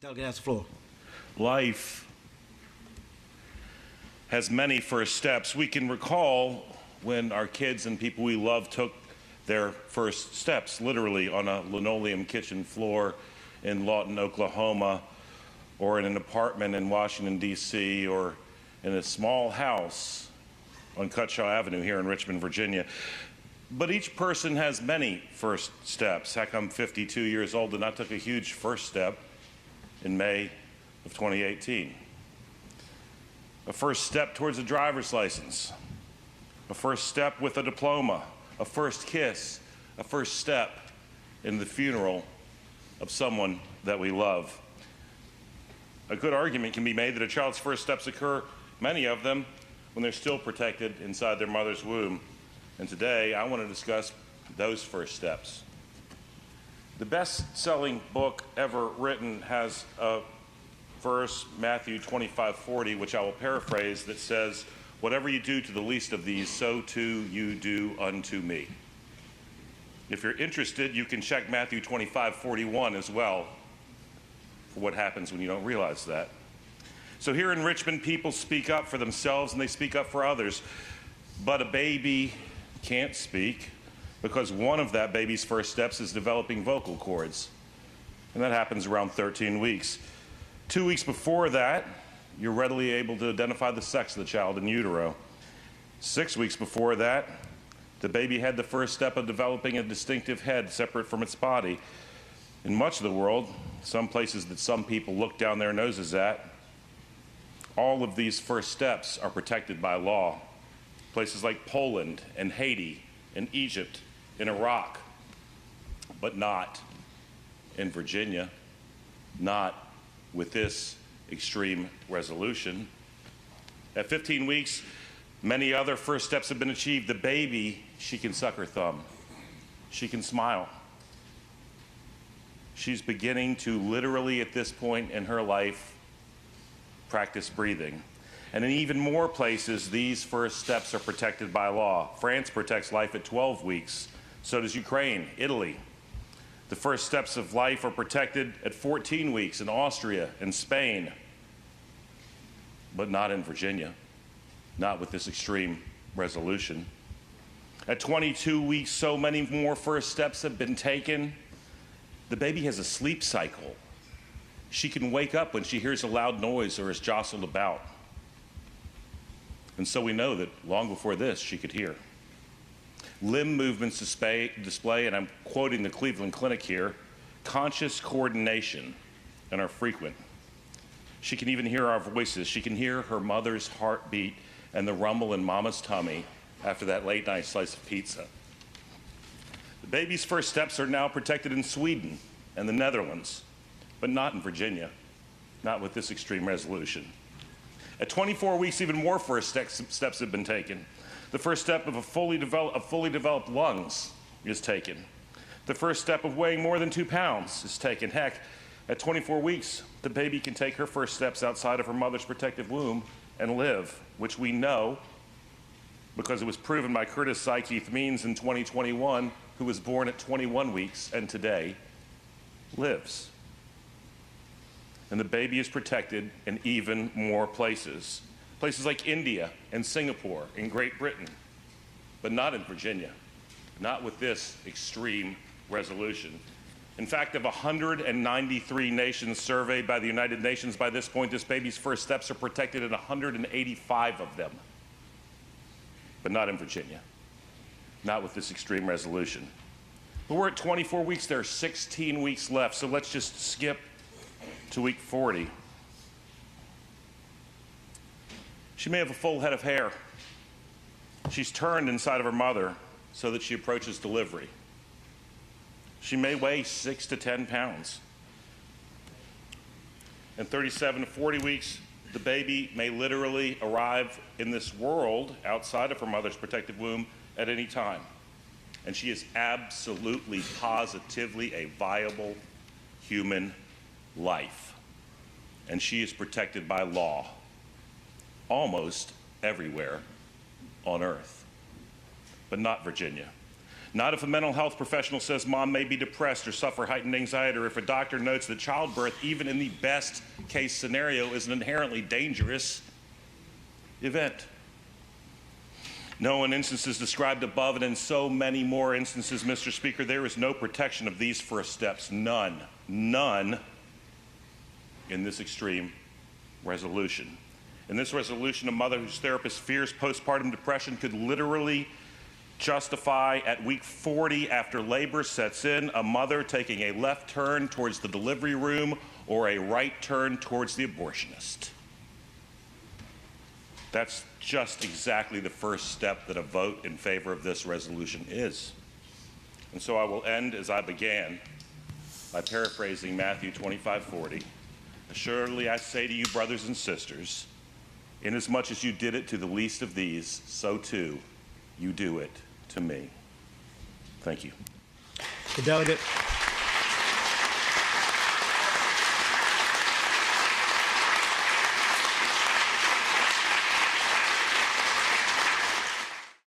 Delegate has the floor. Life has many first steps. We can recall when our kids and people we love took their first steps, literally on a linoleum kitchen floor in Lawton, Oklahoma, or in an apartment in Washington, D.C., or in a small house on Cutshaw Avenue here in Richmond, Virginia. But each person has many first steps. Heck, I'm 52 years old and I took a huge first step in May of 2018. A first step towards a driver's license, a first step with a diploma, a first kiss, a first step in the funeral of someone that we love. A good argument can be made that a child's first steps occur, many of them, when they're still protected inside their mother's womb. And today, I want to discuss those first steps. The best-selling book ever written has a verse, Matthew 25:40, which I will paraphrase, that says, "Whatever you do to the least of these, so too you do unto me." If you're interested, you can check Matthew 25:41 as well for what happens when you don't realize that. So here in Richmond, people speak up for themselves and they speak up for others. But a baby can't speak because one of that baby's first steps is developing vocal cords. And that happens around 13 weeks. 2 weeks before that, you're readily able to identify the sex of the child in utero. 6 weeks before that, the baby had the first step of developing a distinctive head separate from its body. In much of the world, some places that some people look down their noses at, all of these first steps are protected by law. Places like Poland and Haiti and Egypt and Iraq, but not in Virginia, not with this extreme resolution. At 15 weeks, many other first steps have been achieved. The baby, she can suck her thumb. She can smile. She's beginning to literally, at this point in her life, practice breathing. And in even more places, these first steps are protected by law. France protects life at 12 weeks. So does Ukraine, Italy. The first steps of life are protected at 14 weeks in Austria and Spain, but not in Virginia, not with this extreme resolution. At 22 weeks, so many more first steps have been taken. The baby has a sleep cycle. She can wake up when she hears a loud noise or is jostled about. And so we know that long before this, she could hear. Limb movements display, and I'm quoting the Cleveland Clinic here, conscious coordination and are frequent. She can even hear our voices. She can hear her mother's heartbeat and the rumble in mama's tummy after that late night slice of pizza. The baby's first steps are now protected in Sweden and the Netherlands, but not in Virginia, not with this extreme resolution. At 24 weeks, even more first steps have been taken. The first step of fully developed lungs is taken. The first step of weighing more than 2 pounds is taken. Heck, at 24 weeks, the baby can take her first steps outside of her mother's protective womb and live, which we know because it was proven by Curtis Keith Means in 2021, who was born at 21 weeks and today lives. And the baby is protected in even more places. Places like India and Singapore and Great Britain, but not in Virginia, not with this extreme resolution. In fact, of 193 nations surveyed by the United Nations by this point, this baby's first steps are protected in 185 of them, but not in Virginia, not with this extreme resolution. But we're at 24 weeks, there are 16 weeks left, so let's just skip to week 40. She may have a full head of hair. She's turned inside of her mother so that she approaches delivery. She may weigh 6 to 10 pounds. In 37 to 40 weeks, the baby may literally arrive in this world outside of her mother's protective womb at any time. And she is absolutely, positively a viable human life. And she is protected by law almost everywhere on earth, but not Virginia. Not if a mental health professional says mom may be depressed or suffer heightened anxiety, or if a doctor notes that childbirth, even in the best case scenario, is an inherently dangerous event. No, in instances described above and in so many more instances, Mr. Speaker, there is no protection of these first steps. None. None in this extreme resolution. In this resolution, a mother whose therapist fears postpartum depression could literally justify at week 40 after labor sets in, a mother taking a left turn towards the delivery room or a right turn towards the abortionist. That's just exactly the first step that a vote in favor of this resolution is. And so I will end as I began by paraphrasing Matthew 25:40. Assuredly I say to you, brothers and sisters, inasmuch as you did it to the least of these, so too you do it to me. Thank you. The delegate.